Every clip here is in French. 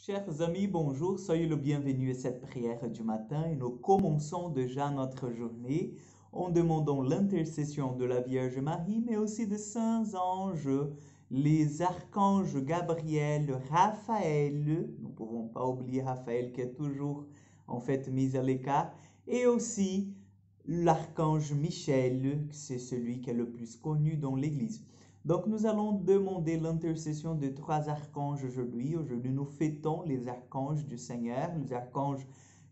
Chers amis, bonjour, soyez le bienvenu à cette prière du matin et nous commençons déjà notre journée en demandant l'intercession de la Vierge Marie, mais aussi des saints anges, les archanges Gabriel, Raphaël, nous ne pouvons pas oublier Raphaël qui est toujours en fait mis à l'écart, et aussi l'archange Michel, c'est celui qui est le plus connu dans l'Église. Donc nous allons demander l'intercession de trois archanges aujourd'hui. Aujourd'hui nous fêtons les archanges du Seigneur, les archanges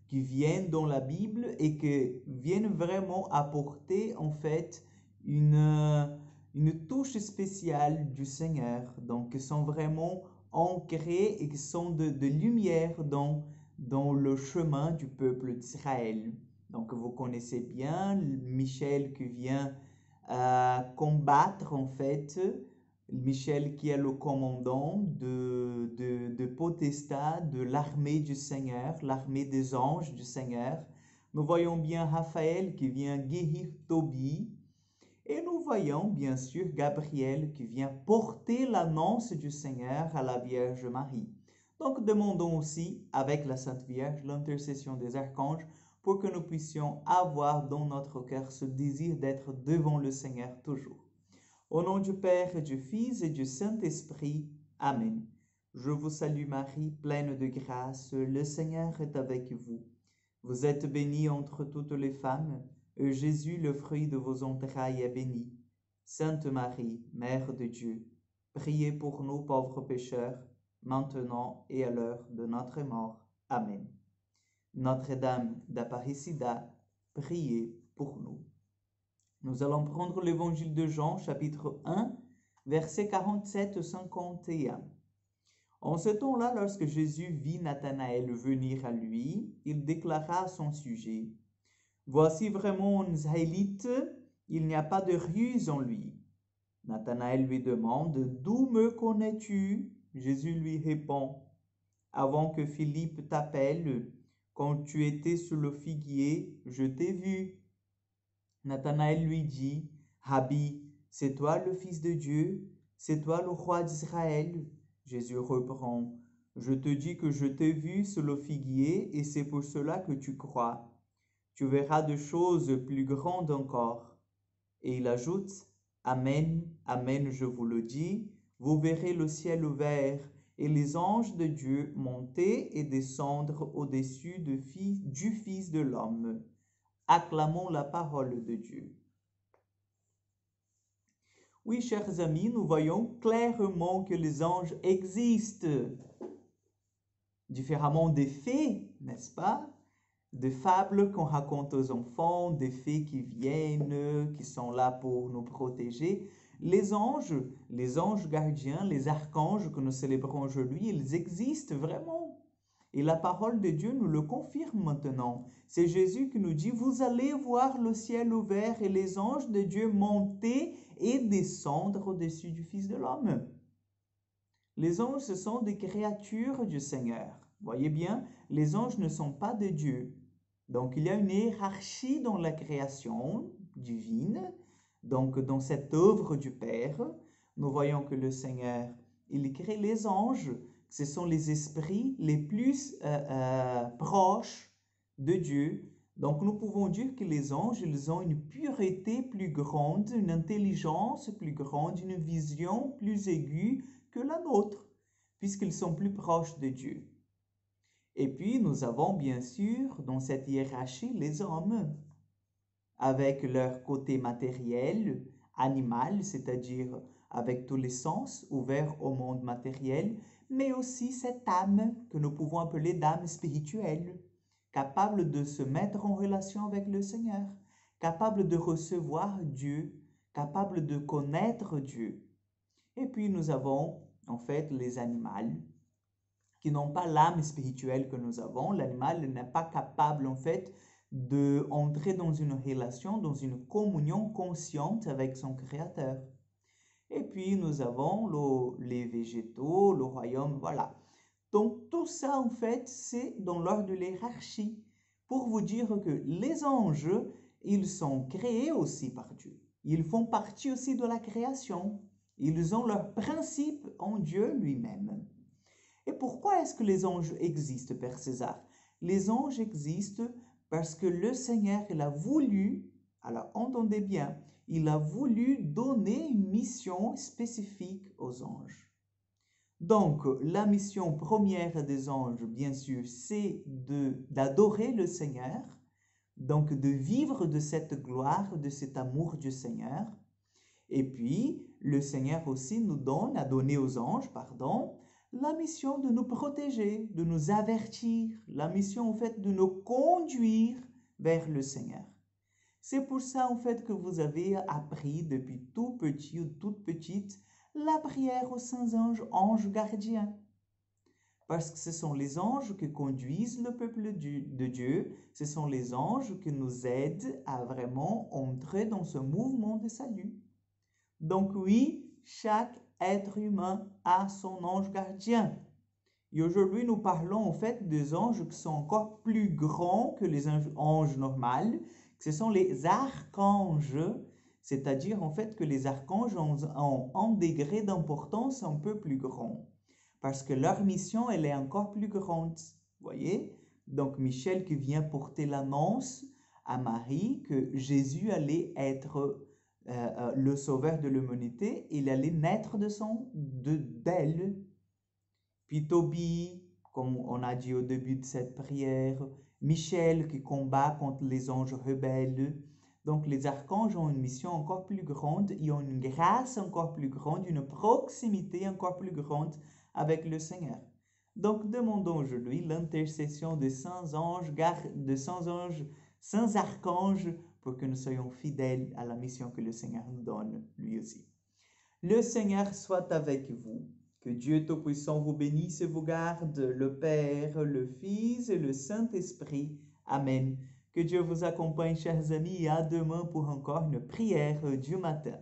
qui viennent dans la Bible et qui viennent vraiment apporter en fait une touche spéciale du Seigneur. Donc qui sont vraiment ancrés et qui sont de lumière dans le chemin du peuple d'Israël. Donc vous connaissez bien Michel qui vient combattre en fait Michel qui est le commandant de potestat de l'armée du Seigneur, l'armée des anges du Seigneur. Nous voyons bien Raphaël qui vient guérir Tobie et nous voyons bien sûr Gabriel qui vient porter l'annonce du Seigneur à la Vierge Marie. Donc demandons aussi avec la Sainte Vierge l'intercession des archanges pour que nous puissions avoir dans notre cœur ce désir d'être devant le Seigneur toujours. Au nom du Père, du Fils et du Saint-Esprit. Amen. Je vous salue Marie, pleine de grâce, le Seigneur est avec vous. Vous êtes bénie entre toutes les femmes, et Jésus, le fruit de vos entrailles, est béni. Sainte Marie, Mère de Dieu, priez pour nous pauvres pécheurs, maintenant et à l'heure de notre mort. Amen. Notre-Dame d'Apparecida, priez pour nous. Nous allons prendre l'évangile de Jean, chapitre 1, versets 47-51. En ce temps-là, lorsque Jésus vit Nathanaël venir à lui, il déclara à son sujet, « Voici vraiment un Israélite, il n'y a pas de ruse en lui. » Nathanaël lui demande, « D'où me connais-tu » Jésus lui répond, « Avant que Philippe t'appelle, quand tu étais sous le figuier, je t'ai vu. » Nathanaël lui dit, « Rabbi, c'est toi le Fils de Dieu, c'est toi le roi d'Israël. » Jésus reprend, « Je te dis que je t'ai vu sous le figuier et c'est pour cela que tu crois. Tu verras de choses plus grandes encore. » Et il ajoute, « Amen, Amen, je vous le dis, vous verrez le ciel ouvert et les anges de Dieu monter et descendre au-dessus du Fils de l'homme. » Acclamons la parole de Dieu. Oui, chers amis, nous voyons clairement que les anges existent, différemment des fées, n'est-ce pas? Des fables qu'on raconte aux enfants, des fées qui viennent, qui sont là pour nous protéger. Les anges gardiens, les archanges que nous célébrons aujourd'hui, ils existent vraiment. Et la parole de Dieu nous le confirme maintenant. C'est Jésus qui nous dit, vous allez voir le ciel ouvert et les anges de Dieu monter et descendre au-dessus du Fils de l'homme. Les anges, ce sont des créatures du Seigneur. Voyez bien, les anges ne sont pas de Dieu. Donc, il y a une hiérarchie dans la création divine. Donc, dans cette œuvre du Père, nous voyons que le Seigneur, il crée les anges. Ce sont les esprits les plus proches de Dieu. Donc, nous pouvons dire que les anges, ils ont une pureté plus grande, une intelligence plus grande, une vision plus aiguë que la nôtre, puisqu'ils sont plus proches de Dieu. Et puis, nous avons bien sûr dans cette hiérarchie les hommes, avec leur côté matériel, animal, c'est-à-dire avec tous les sens ouverts au monde matériel, mais aussi cette âme que nous pouvons appeler d'âme spirituelle, capable de se mettre en relation avec le Seigneur, capable de recevoir Dieu, capable de connaître Dieu. Et puis nous avons en fait les animaux qui n'ont pas l'âme spirituelle que nous avons. L'animal n'est pas capable en fait d'entrer dans une relation, dans une communion consciente avec son Créateur. Et puis nous avons les végétaux, le royaume, voilà. Donc tout ça en fait c'est dans l'ordre de l'hiérarchie pour vous dire que les anges, ils sont créés aussi par Dieu. Ils font partie aussi de la création. Ils ont leur principe en Dieu lui-même. Et pourquoi est-ce que les anges existent, Père César? Les anges existent parce que le Seigneur, il a voulu, alors entendez bien, il a voulu donner une mission spécifique aux anges. Donc, la mission première des anges, bien sûr, c'est d'adorer le Seigneur, donc de vivre de cette gloire, de cet amour du Seigneur. Et puis, le Seigneur aussi nous donne, a donné aux anges, pardon, la mission de nous protéger, de nous avertir, la mission en fait de nous conduire vers le Seigneur. C'est pour ça en fait que vous avez appris depuis tout petit ou toute petite la prière aux saints anges, anges gardiens. Parce que ce sont les anges qui conduisent le peuple de Dieu, ce sont les anges qui nous aident à vraiment entrer dans ce mouvement de salut. Donc oui, chaque être humain a son ange gardien. Et aujourd'hui, nous parlons en fait des anges qui sont encore plus grands que les anges normaux. Ce sont les archanges, c'est-à-dire en fait que les archanges ont un degré d'importance un peu plus grand. Parce que leur mission, elle est encore plus grande. Vous voyez? Donc Michel qui vient porter l'annonce à Marie que Jésus allait être le sauveur de l'humanité, il allait naître d'elle. Puis Tobie, comme on a dit au début de cette prière, Michel qui combat contre les anges rebelles. Donc les archanges ont une mission encore plus grande, ils ont une grâce encore plus grande, une proximité encore plus grande avec le Seigneur. Donc demandons aujourd'hui l'intercession des saints anges, saints archanges, pour que nous soyons fidèles à la mission que le Seigneur nous donne, lui aussi. Le Seigneur soit avec vous. Que Dieu Tout-Puissant vous bénisse et vous garde, le Père, le Fils et le Saint-Esprit. Amen. Que Dieu vous accompagne, chers amis, et à demain pour encore une prière du matin.